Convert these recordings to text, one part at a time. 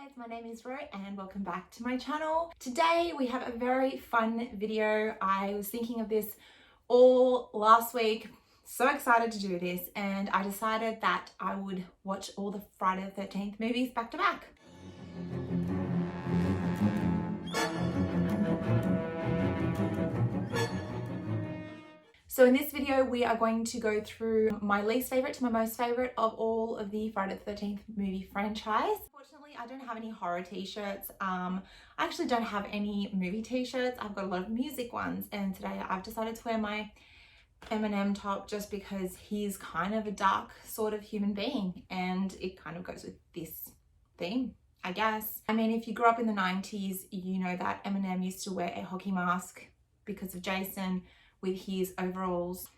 guys, my name is Ro and welcome back to my channel. Today we have a very fun video. I was thinking of this all last week, so excited to do this, and I decided that I would watch all the Friday the 13th movies back to back. So in this video, we are going to go through my least favorite to my most favorite of all of the Friday the 13th movie franchise. Unfortunately, I don't have any horror t-shirts. I actually don't have any movie t-shirts. I've got a lot of music ones, and today I've decided to wear my Eminem top just because he's kind of a dark sort of human being, and it kind of goes with this theme, I guess. I mean, if you grew up in the 90s, you know that Eminem used to wear a hockey mask because of Jason with his overalls.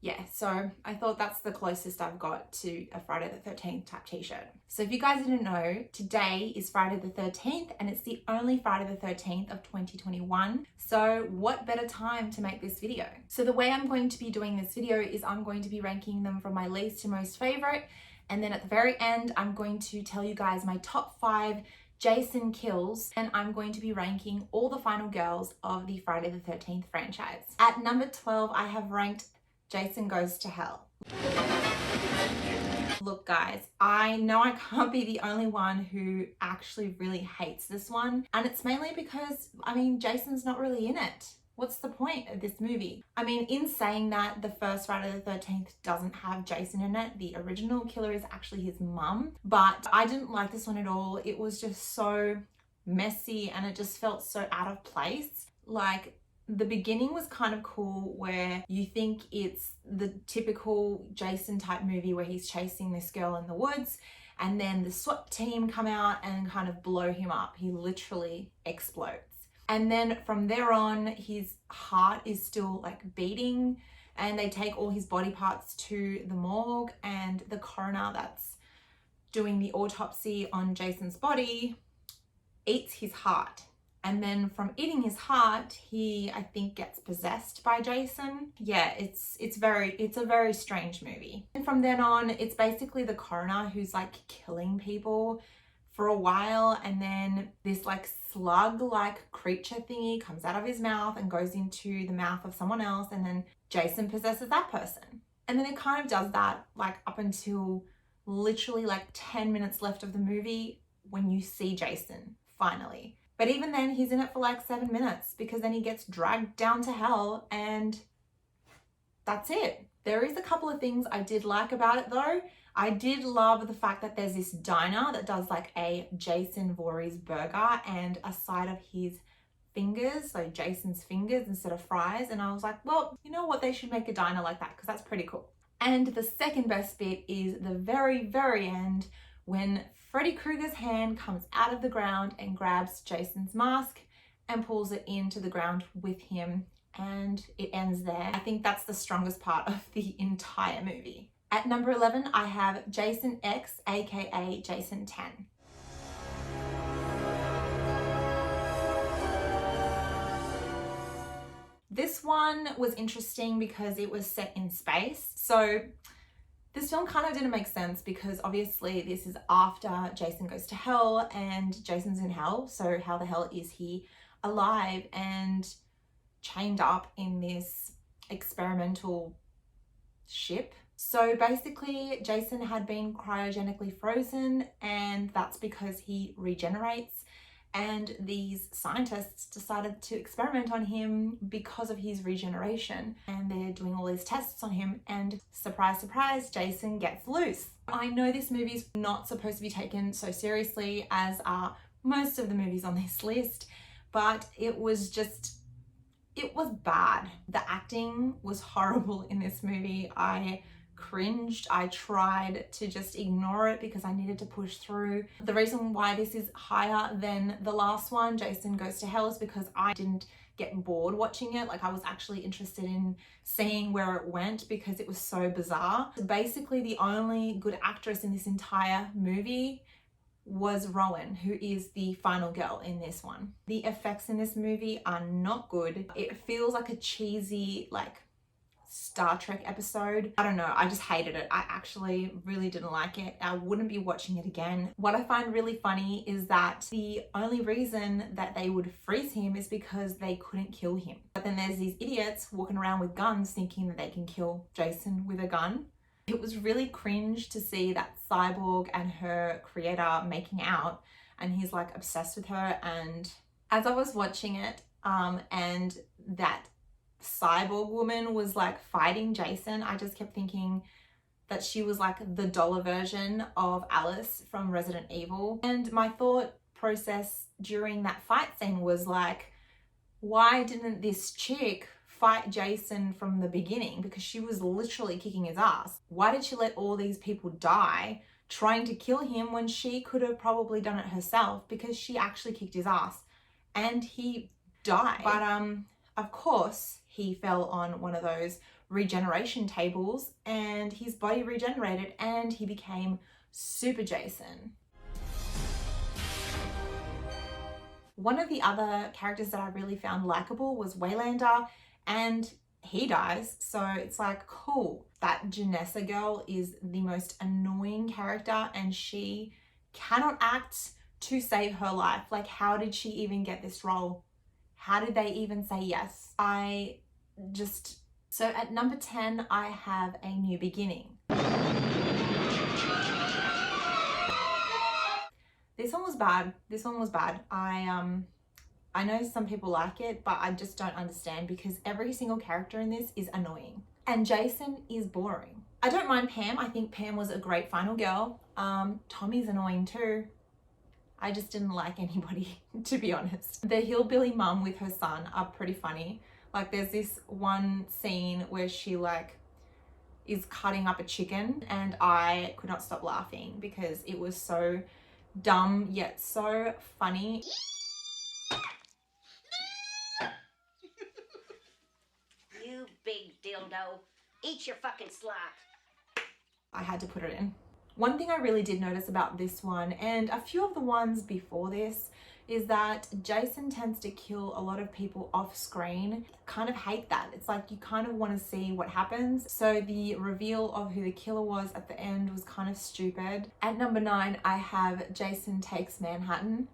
Yeah, so I thought that's the closest I've got to a Friday the 13th type t-shirt. So if you guys didn't know, today is Friday the 13th and it's the only Friday the 13th of 2021. So what better time to make this video? So the way I'm going to be doing this video is I'm going to be ranking them from my least to most favorite. And then at the very end, I'm going to tell you guys my top 5 Jason kills, and I'm going to be ranking all the final girls of the Friday the 13th franchise. At number 12, I have ranked Jason Goes to Hell. Look guys, I know I can't be the only one who actually really hates this one, and it's mainly because, I mean, Jason's not really in it. What's the point of this movie? I mean, in saying that, the first Friday the 13th doesn't have Jason in it. The original killer is actually his mum, but I didn't like this one at all. It was just so messy and it just felt so out of place. Like, the beginning was kind of cool where you think it's the typical Jason type movie where he's chasing this girl in the woods, and then the SWAT team come out and kind of blow him up. He literally explodes. And then from there on, his heart is still like beating, and they take all his body parts to the morgue, and the coroner that's doing the autopsy on Jason's body eats his heart. And then from eating his heart, he, I think, gets possessed by Jason. Yeah, it's a very strange movie. And from then on, it's basically the coroner who's like killing people for a while, and then this like slug-like creature thingy comes out of his mouth and goes into the mouth of someone else, and then Jason possesses that person. And then it kind of does that like up until literally like 10 minutes left of the movie when you see Jason finally. But even then, he's in it for like 7 minutes, because then he gets dragged down to hell and that's it. There is a couple of things I did like about it though. I did love the fact that there's this diner that does like a Jason Voorhees burger and a side of his fingers, so Jason's fingers instead of fries. And I was like, well, you know what? They should make a diner like that, because that's pretty cool. And the second best bit is the very, very end, when Freddy Krueger's hand comes out of the ground and grabs Jason's mask and pulls it into the ground with him. And it ends there. I think that's the strongest part of the entire movie. At number 11, I have Jason X, aka Jason 10. This one was interesting because it was set in space. So this film kind of didn't make sense, because obviously this is after Jason Goes to Hell and Jason's in hell. So how the hell is he alive and chained up in this experimental ship? So basically, Jason had been cryogenically frozen, and that's because he regenerates. And these scientists decided to experiment on him because of his regeneration. And they're doing all these tests on him, and surprise, surprise, Jason gets loose. I know this movie's not supposed to be taken so seriously as are most of the movies on this list, but it was bad. The acting was horrible in this movie. I cringed. I tried to just ignore it because I needed to push through. The reason why this is higher than the last one, Jason Goes to Hell, is because I didn't get bored watching it. Like, I was actually interested in seeing where it went because it was so bizarre. Basically, the only good actress in this entire movie was Rowan, who is the final girl in this one. The effects in this movie are not good. It feels like a cheesy, like, Star Trek episode. I don't know, I just hated it. I actually really didn't like it. I wouldn't be watching it again. What I find really funny is that the only reason that they would freeze him is because they couldn't kill him. But then there's these idiots walking around with guns thinking that they can kill Jason with a gun. It was really cringe to see that Cyborg and her creator making out, and he's like obsessed with her. And as I was watching it, and that Cyborg woman was like fighting Jason, I just kept thinking that she was like the dollar version of Alice from Resident Evil. And my thought process during that fight scene was like, why didn't this chick fight Jason from the beginning? Because she was literally kicking his ass. Why did she let all these people die trying to kill him when she could have probably done it herself, because she actually kicked his ass and he died. But of course he fell on one of those regeneration tables and his body regenerated and he became Super Jason. One of the other characters that I really found likable was Waylander, and he dies, so it's like, cool. That Janessa girl is the most annoying character and she cannot act to save her life. Like, how did she even get this role? How did they even say yes? So at number 10, I have A New Beginning. This one was bad. This one was bad. I know some people like it, but I just don't understand because every single character in this is annoying. And Jason is boring. I don't mind Pam. I think Pam was a great final girl. Tommy's annoying too. I just didn't like anybody, to be honest. The hillbilly mum with her son are pretty funny. Like, there's this one scene where she like is cutting up a chicken and I could not stop laughing because it was so dumb yet so funny. You big dildo. Eat your fucking slop. I had to put it in. One thing I really did notice about this one, and a few of the ones before this, is that Jason tends to kill a lot of people off screen. Kind of hate that. It's like you kind of want to see what happens. So the reveal of who the killer was at the end was kind of stupid. At number 9, I have Jason Takes Manhattan.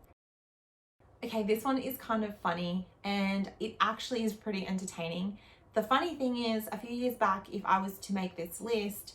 Okay, this one is kind of funny and it actually is pretty entertaining. The funny thing is, a few years back, if I was to make this list,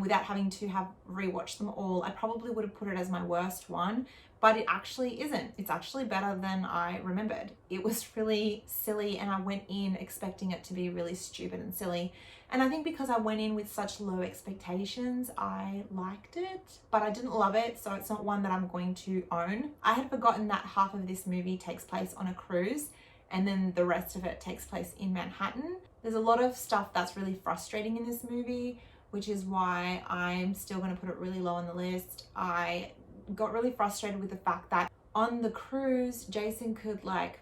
without having to have rewatched them all, I probably would have put it as my worst one, but it actually isn't. It's actually better than I remembered. It was really silly and I went in expecting it to be really stupid and silly. And I think because I went in with such low expectations, I liked it, but I didn't love it, so it's not one that I'm going to own. I had forgotten that half of this movie takes place on a cruise and then the rest of it takes place in Manhattan. There's a lot of stuff that's really frustrating in this movie, which is why I'm still going to put it really low on the list. I got really frustrated with the fact that on the cruise, Jason could like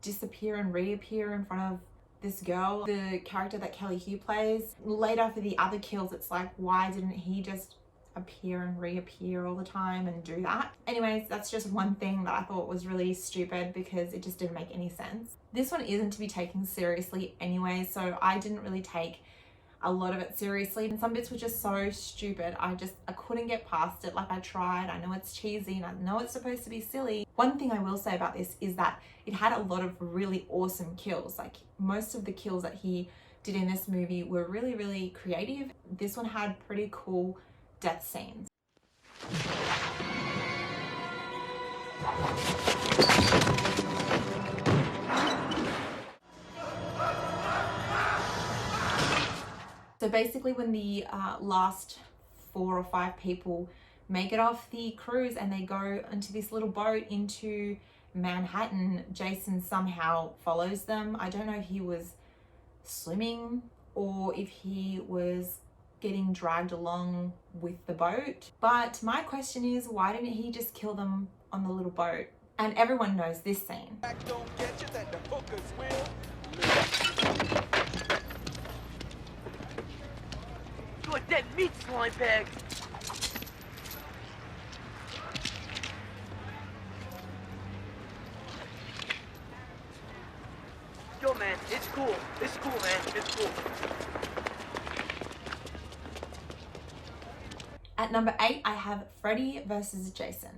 disappear and reappear in front of this girl, the character that Kelly Hu plays. Later for the other kills, it's like, why didn't he just appear and reappear all the time and do that? Anyways, that's just one thing that I thought was really stupid because it just didn't make any sense. This one isn't to be taken seriously anyway, so I didn't really take a lot of it seriously, and some bits were just so stupid. I couldn't get past it. Like, I tried. I know it's cheesy and I know it's supposed to be silly. One thing I will say about this is that it had a lot of really awesome kills. Like, most of the kills that he did in this movie were really, really creative. This one had pretty cool death scenes. So basically when the last 4 or 5 people make it off the cruise and they go into this little boat into Manhattan, Jason somehow follows them. I don't know if he was swimming or if he was getting dragged along with the boat. But my question is, why didn't he just kill them on the little boat? And everyone knows this scene. You're a dead meat, slime bag. Yo, man, it's cool. It's cool, man. It's cool. At number 8, I have Freddy versus Jason.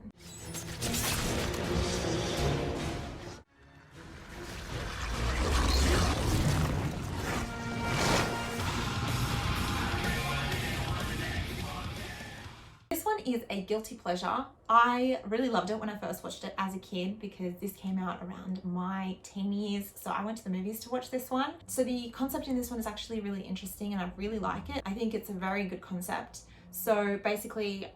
This one is a guilty pleasure. I really loved it when I first watched it as a kid because this came out around my teen years. So I went to the movies to watch this one. So the concept in this one is actually really interesting and I really like it. I think it's a very good concept. So basically,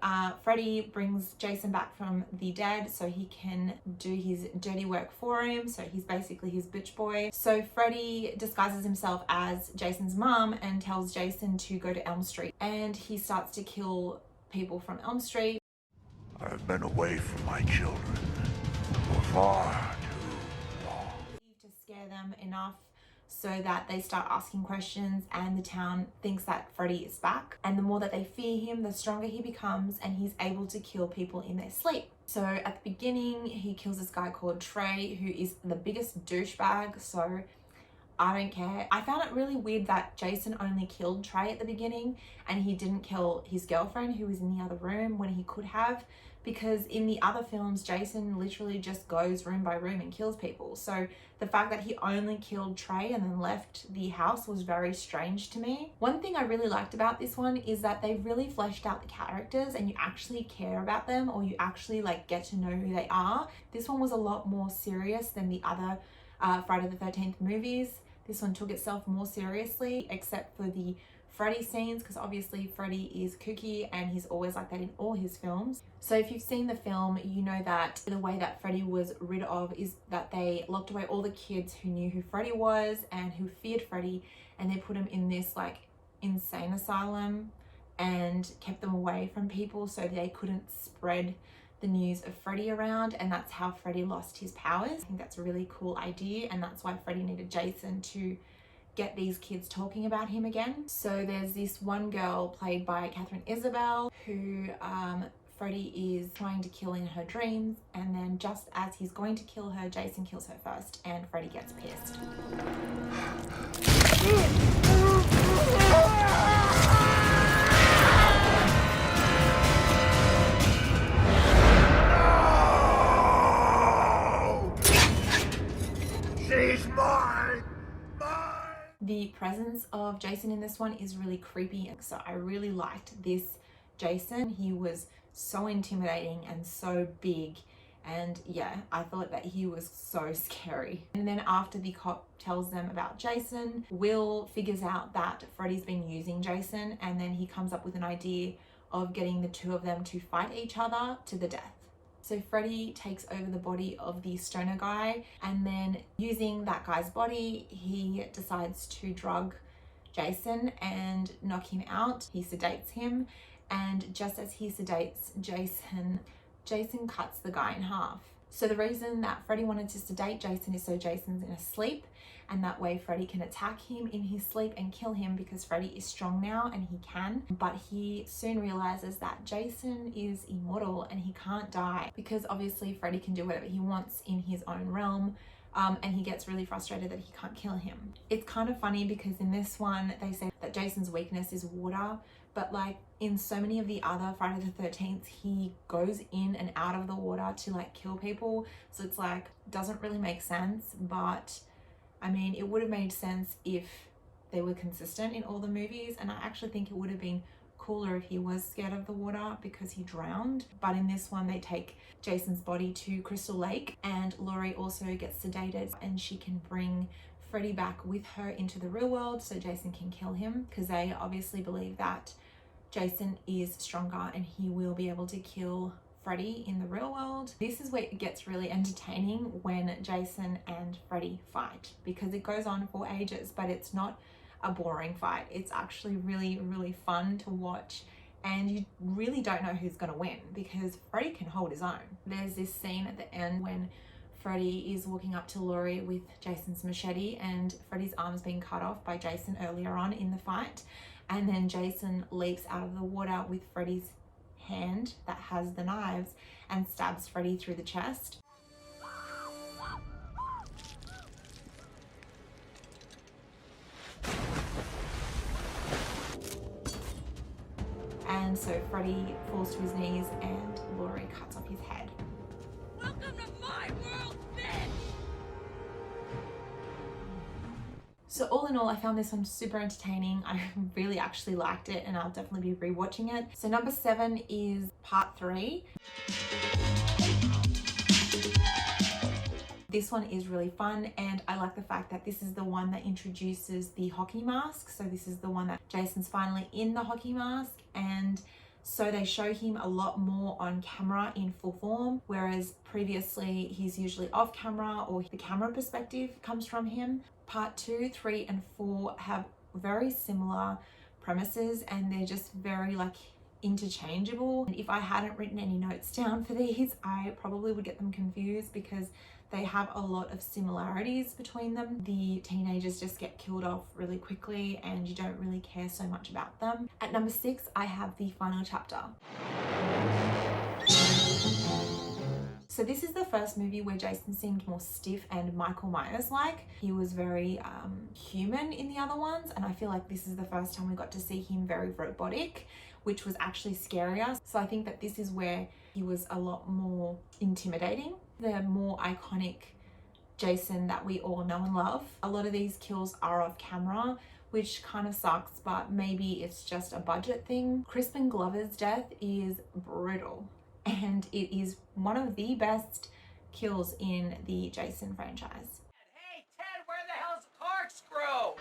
Freddy brings Jason back from the dead so he can do his dirty work for him. So he's basically his bitch boy. So Freddy disguises himself as Jason's mom and tells Jason to go to Elm Street. And he starts to kill people from Elm Street. I've been away from my children for far too long. To scare them enough so that they start asking questions and the town thinks that Freddy is back. And the more that they fear him, the stronger he becomes and he's able to kill people in their sleep. So at the beginning, he kills this guy called Trey, who is the biggest douchebag. So I don't care. I found it really weird that Jason only killed Trey at the beginning and he didn't kill his girlfriend who was in the other room when he could have, because in the other films, Jason literally just goes room by room and kills people. So the fact that he only killed Trey and then left the house was very strange to me. One thing I really liked about this one is that they really fleshed out the characters and you actually care about them, or you actually like get to know who they are. This one was a lot more serious than the other Friday the 13th movies. This one took itself more seriously, except for the Freddy scenes, because obviously Freddy is kooky and he's always like that in all his films. So if you've seen the film, you know that the way that Freddy was rid of is that they locked away all the kids who knew who Freddy was and who feared Freddy, and they put him in this like insane asylum and kept them away from people so they couldn't spread the news of Freddy around, and that's how Freddy lost his powers. I think that's a really cool idea, and that's why Freddy needed Jason to get these kids talking about him again. So there's this one girl played by Catherine Isabel who Freddy is trying to kill in her dreams, and then just as he's going to kill her, Jason kills her first and Freddy gets pissed. She's mine! The presence of Jason in this one is really creepy, so I really liked this Jason. He was so intimidating and so big, and yeah, I thought that he was so scary. And then after the cop tells them about Jason, Will figures out that Freddy's been using Jason, and then he comes up with an idea of getting the two of them to fight each other to the death. So Freddy takes over the body of the stoner guy, and then using that guy's body, he decides to drug Jason and knock him out. He sedates him, and just as he sedates Jason cuts the guy in half. So the reason that Freddy wanted to sedate Jason is so Jason's in a sleep, and that way Freddy can attack him in his sleep and kill him, because Freddy is strong now and he can. But he soon realizes that Jason is immortal and he can't die, because obviously Freddy can do whatever he wants in his own realm. And he gets really frustrated that he can't kill him. It's kind of funny because in this one they say that Jason's weakness is water, but like in so many of the other Friday the 13th, he goes in and out of the water to like kill people. So it's like, doesn't really make sense, but I mean, it would have made sense if they were consistent in all the movies, and I actually think it would have been cooler if he was scared of the water because he drowned. But in this one, they take Jason's body to Crystal Lake, and Laurie also gets sedated and she can bring Freddy back with her into the real world so Jason can kill him, because they obviously believe that Jason is stronger and he will be able to kill Freddy in the real world. This is where it gets really entertaining, when Jason and Freddy fight, because it goes on for ages, but it's not a boring fight. It's actually really, really fun to watch, and you really don't know who's gonna win because Freddy can hold his own. There's this scene at the end when Freddy is walking up to Laurie with Jason's machete, and Freddy's arm's being cut off by Jason earlier on in the fight, and then Jason leaps out of the water with Freddy's hand that has the knives and stabs Freddy through the chest. And so Freddie falls to his knees and Laurie cuts off his head. Welcome to my world, bitch! So all in all, I found this one super entertaining. I really actually liked it and I'll definitely be rewatching it. So number 7 is part 3. This one is really fun and I like the fact that this is the one that introduces the hockey mask. So this is the one that Jason's finally in the hockey mask, and so they show him a lot more on camera in full form, whereas previously he's usually off camera or the camera perspective comes from him. Part 2, 3 and 4 have very similar premises and they're just very like interchangeable. And if I hadn't written any notes down for these, I probably would get them confused because they have a lot of similarities between them. The teenagers just get killed off really quickly and you don't really care so much about them. At number 6, I have the final chapter. So this is the first movie where Jason seemed more stiff and Michael Myers-like. He was very human in the other ones, and I feel like this is the first time we got to see him very robotic, which was actually scarier. So I think that this is where he was a lot more intimidating. The more iconic Jason that we all know and love. A lot of these kills are off camera, which kind of sucks, but maybe it's just a budget thing. Crispin Glover's death is brutal, and it is one of the best kills in the Jason franchise. Hey, Ted, where the hell's corkscrew?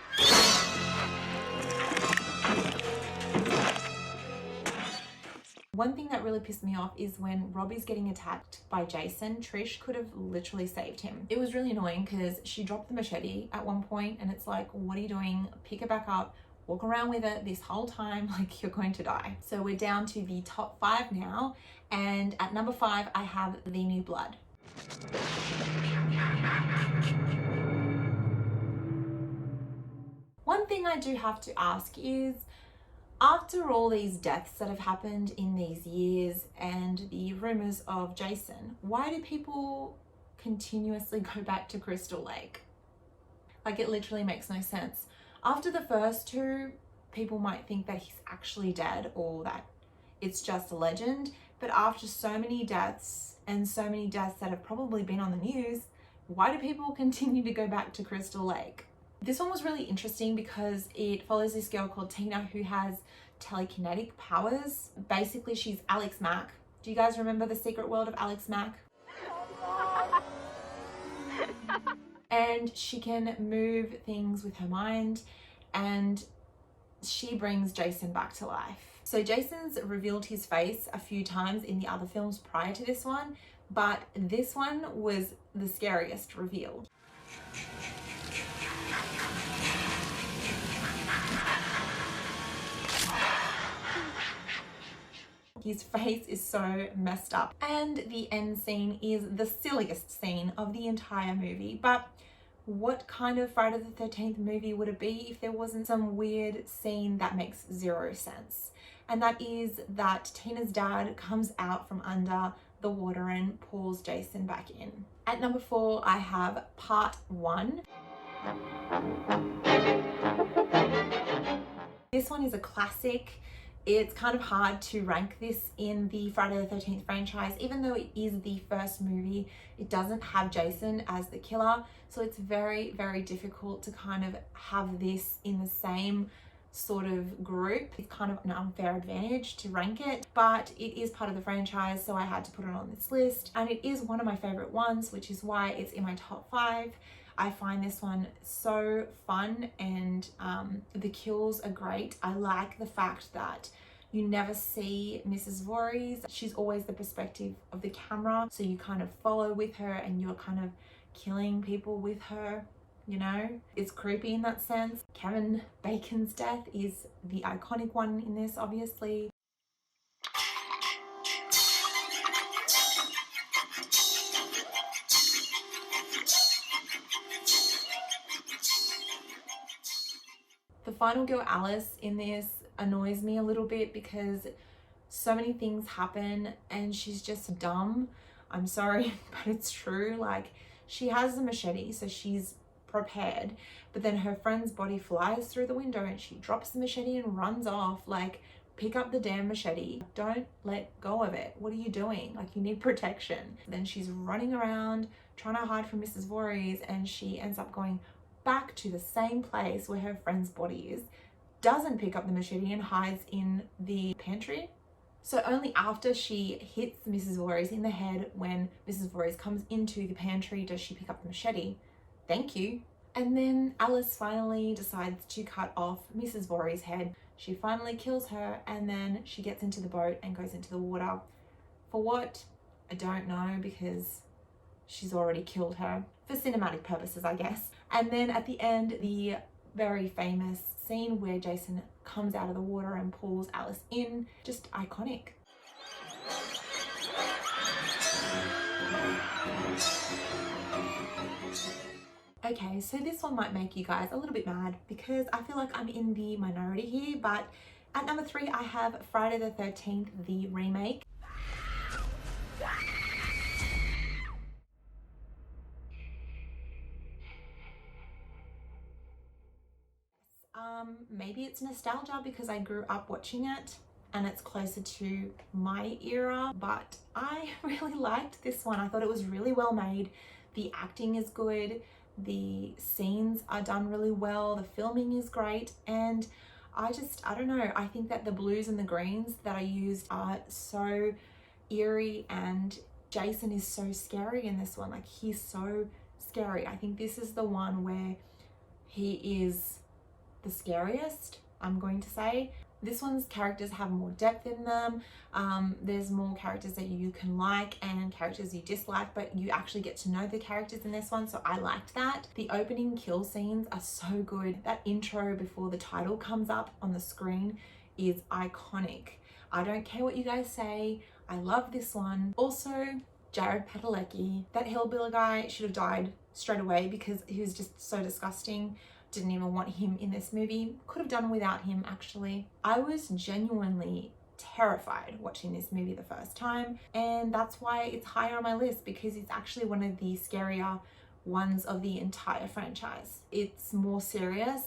One thing that really pissed me off is when Robbie's getting attacked by Jason. Trish could have literally saved him. It was really annoying because she dropped the machete at one point and it's like, what are you doing? Pick it back up, walk around with it this whole time, like you're going to die. So we're down to the top 5 now, and at number 5 I have The New Blood. One thing I do have to ask is, after all these deaths that have happened in these years and the rumors of Jason, why do people continuously go back to Crystal Lake? Like, it literally makes no sense. After the first 2, people might think that he's actually dead or that it's just a legend, but after so many deaths and so many deaths that have probably been on the news, why do people continue to go back to Crystal Lake? This one was really interesting because it follows this girl called Tina who has telekinetic powers. Basically, she's Alex Mack. Do you guys remember The Secret World of Alex Mack? And she can move things with her mind, and she brings Jason back to life. So Jason's revealed his face a few times in the other films prior to this one, but this one was the scariest reveal. His face is so messed up. And the end scene is the silliest scene of the entire movie. But what kind of Friday the 13th movie would it be if there wasn't some weird scene that makes zero sense? And that is that Tina's dad comes out from under the water and pulls Jason back in. At number 4, I have part 1. This one is a classic. It's kind of hard to rank this in the Friday the 13th franchise. Even though it is the first movie, it doesn't have Jason as the killer. So it's very, very difficult to kind of have this in the same sort of group. It's kind of an unfair advantage to rank it, but it is part of the franchise, so I had to put it on this list. And it is one of my favorite ones, which is why it's in my top 5. I find this one so fun, and the kills are great. I like the fact that you never see Mrs. Voorhees. She's always the perspective of the camera, so you kind of follow with her and you're kind of killing people with her, you know? It's creepy in that sense. Kevin Bacon's death is the iconic one in this, obviously. The final girl, Alice, in this annoys me a little bit because so many things happen and she's just dumb. I'm sorry, but it's true. Like, she has a machete, so she's prepared, but then her friend's body flies through the window and she drops the machete and runs off. Like, pick up the damn machete. Don't let go of it. What are you doing? Like, you need protection. Then she's running around trying to hide from Mrs. Voorhees, and she ends up going back to the same place where her friend's body is, doesn't pick up the machete and hides in the pantry. So only after she hits Mrs. Voorhees in the head, when Mrs. Voorhees comes into the pantry, does she pick up the machete. Thank you. And then Alice finally decides to cut off Mrs. Voorhees' head. She finally kills her, and then she gets into the boat and goes into the water. For what? I don't know, because she's already killed her. For cinematic purposes, I guess. And then at the end, the very famous scene where Jason comes out of the water and pulls Alice in. Just iconic. Okay, so this one might make you guys a little bit mad because I feel like I'm in the minority here, but at number 3 I have Friday the 13th, the remake. Maybe it's nostalgia because I grew up watching it and it's closer to my era, but I really liked this one. I thought it was really well made. The acting is good. The scenes are done really well. The filming is great. And I don't know. I think that the blues and the greens that I used are so eerie, and Jason is so scary in this one. Like, he's so scary. I think this is the one where he is the scariest, I'm going to say. This one's characters have more depth in them. There's more characters that you can like and characters you dislike, but you actually get to know the characters in this one, so I liked that. The opening kill scenes are so good. That intro before the title comes up on the screen is iconic. I don't care what you guys say, I love this one. Also, Jared Padalecki, that hillbilly guy should have died straight away because he was just so disgusting. Didn't even want him in this movie. Could have done without him, actually. I was genuinely terrified watching this movie the first time, and that's why it's higher on my list, because it's actually one of the scarier ones of the entire franchise. It's more serious,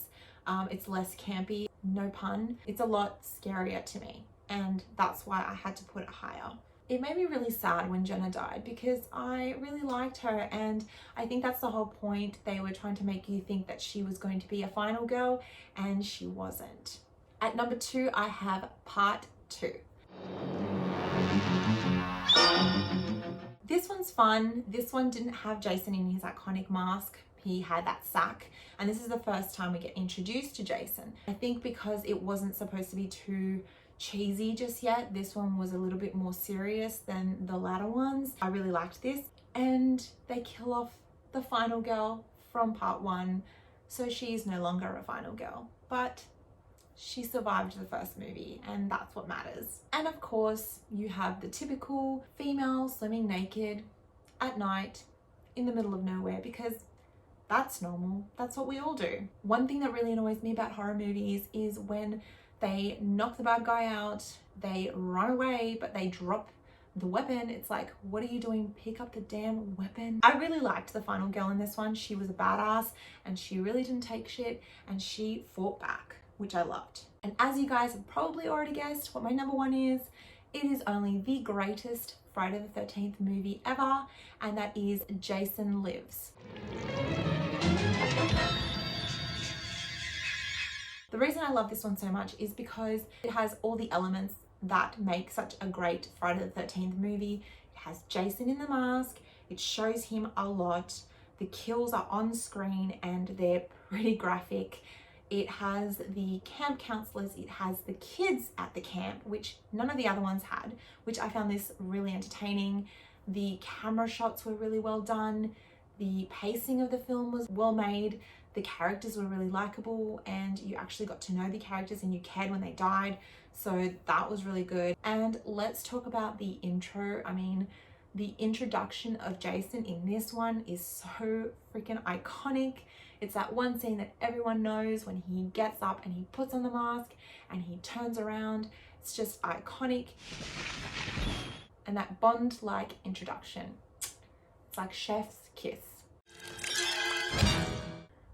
it's less campy, no pun. It's a lot scarier to me, and that's why I had to put it higher. It made me really sad when Jenna died because I really liked her, and I think that's the whole point. They were trying to make you think that she was going to be a final girl, and she wasn't. At number 2, I have Part 2. This one's fun. This one didn't have Jason in his iconic mask. He had that sack, and this is the first time we get introduced to Jason. I think because it wasn't supposed to be too cheesy just yet, this one was a little bit more serious than the latter ones. I really liked this, and they kill off the final girl from Part 1, so she's no longer a final girl, but she survived the first movie, and that's what matters. And of course, you have the typical female swimming naked at night in the middle of nowhere, because that's normal. That's what we all do. One thing that really annoys me about horror movies is when they knock the bad guy out, they run away, but they drop the weapon. It's like, what are you doing? Pick up the damn weapon. I really liked the final girl in this one. She was a badass, and she really didn't take shit, and she fought back, which I loved. And as you guys have probably already guessed what my number 1 is, it is only the greatest Friday the 13th movie ever, and that is Jason Lives. The reason I love this one so much is because it has all the elements that make such a great Friday the 13th movie. It has Jason in the mask, it shows him a lot, the kills are on screen and they're pretty graphic. It has the camp counselors, it has the kids at the camp, which none of the other ones had, which I found this really entertaining. The camera shots were really well done, the pacing of the film was well made, the characters were really likable, and you actually got to know the characters and you cared when they died, so that was really good. And let's talk about the intro. I mean, the introduction of Jason in this one is so freaking iconic. It's that one scene that everyone knows when he gets up and he puts on the mask and he turns around. It's just iconic. And that Bond-like introduction. It's like chef's kiss.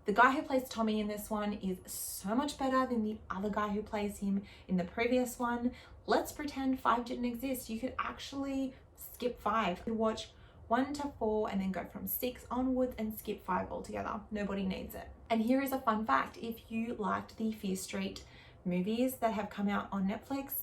The guy who plays Tommy in this one is so much better than the other guy who plays him in the previous one. Let's pretend 5 didn't exist. You could actually skip 5. You watch 1 to 4 and then go from 6 onwards and skip 5 altogether. Nobody needs it. And here is a fun fact. If you liked the Fear Street movies that have come out on Netflix,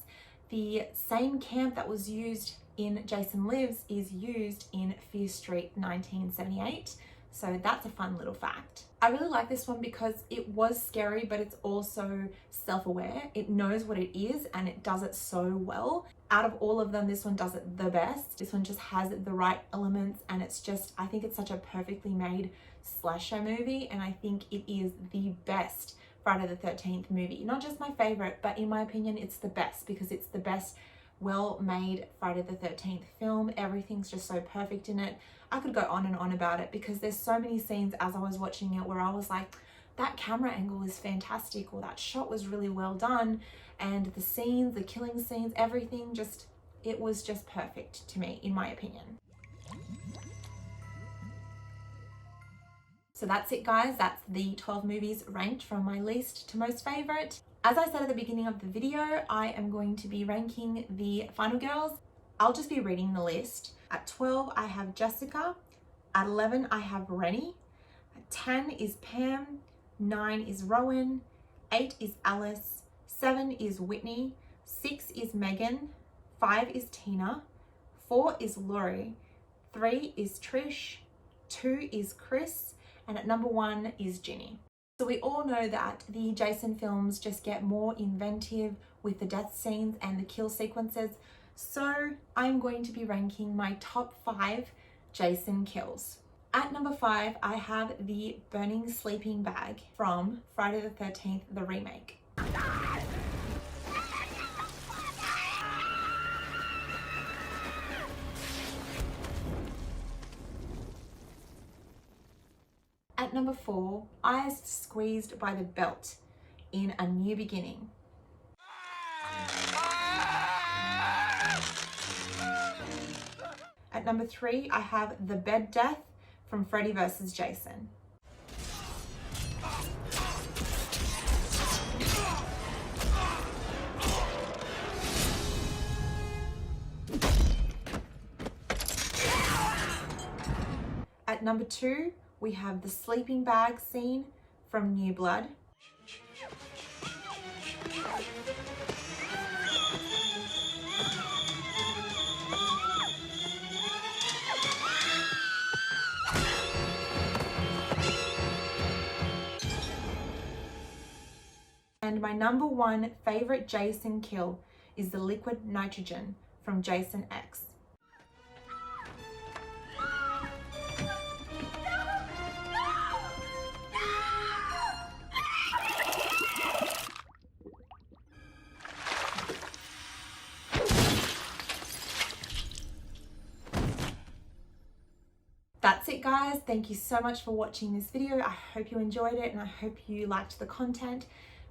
the same camp that was used in Jason Lives is used in Fear Street 1978. So that's a fun little fact. I really like this one because it was scary, but it's also self-aware. It knows what it is and it does it so well. Out of all of them, this one does it the best. This one just has the right elements, and it's just, I think it's such a perfectly made slasher movie, and I think it is the best Friday the 13th movie. Not just my favorite, but in my opinion, it's the best because it's the best well-made Friday the 13th film. Everything's just so perfect in it. I could go on and on about it because there's so many scenes as I was watching it where I was like, that camera angle is fantastic, or that shot was really well done, and the scenes, the killing scenes, everything just, it was just perfect to me, in my opinion. So that's it, guys. That's the 12 movies ranked from my least to most favorite. As I said at the beginning of the video, I am going to be ranking the Final Girls. I'll just be reading the list. At 12, I have Jessica. At 11, I have Rennie. At 10 is Pam. 9 is Rowan. 8 is Alice. 7 is Whitney. 6 is Megan. 5 is Tina. 4 is Laurie. 3 is Trish. 2 is Chris. And at number 1 is Ginny. So we all know that the Jason films just get more inventive with the death scenes and the kill sequences. So I'm going to be ranking my top 5 Jason kills. At number 5, I have the burning sleeping bag from Friday the 13th, the remake. At number 4, eyes squeezed by the belt in A New Beginning. At number 3, I have the bed death from Freddy vs. Jason. At number 2, we have the sleeping bag scene from New Blood. And my number 1 favorite Jason kill is the liquid nitrogen from Jason X. That's it, guys. Thank you so much for watching this video. I hope you enjoyed it and I hope you liked the content.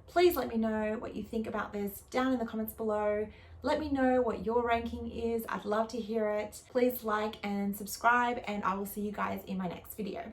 Please let me know what you think about this down in the comments below. Let me know what your ranking is. I'd love to hear it. Please like and subscribe, and I will see you guys in my next video.